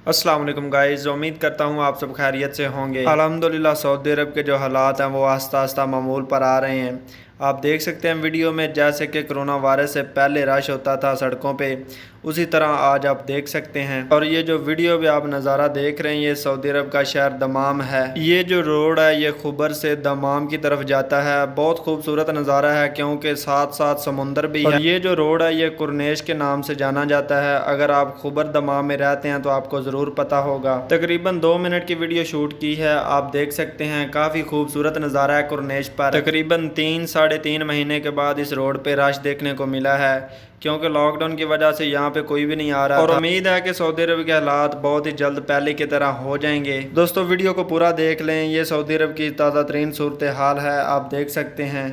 अस्सलाम वालेकुम गाइस, उम्मीद करता हूँ आप सब खैरियत से होंगे। अल्हम्दुलिल्लाह सऊदी अरब के जो हालात हैं वो आस्ता आस्ता मामूल पर आ रहे हैं। आप देख सकते हैं वीडियो में जैसे कि कोरोना वायरस से पहले रश होता था सड़कों पे, उसी तरह आज आप देख सकते हैं। और ये जो वीडियो भी आप नज़ारा देख रहे हैं ये सऊदी अरब का शहर दमाम है। ये जो रोड है ये खुबर से दमाम की तरफ जाता है। बहुत खूबसूरत नज़ारा है क्योंकि साथ साथ समुंदर भी है। और ये जो रोड है ये कुरनेश के नाम से जाना जाता है। अगर आप खुबर दमाम में रहते हैं तो आपको ज़रूर पता होगा। तकरीबन 2 मिनट की वीडियो शूट की है, आप देख सकते हैं। काफ़ी खूबसूरत नज़ारा है कुरनेश पर। तकरीबन 3-3.5 महीने के बाद इस रोड पे रश देखने को मिला है क्योंकि लॉकडाउन की वजह से यहाँ पे कोई भी नहीं आ रहा और उम्मीद है कि सऊदी अरब के हालात बहुत ही जल्द पहले की तरह हो जाएंगे। दोस्तों वीडियो को पूरा देख लें, ये सऊदी अरब की ताज़ा तरीन सूरत हाल है, आप देख सकते हैं।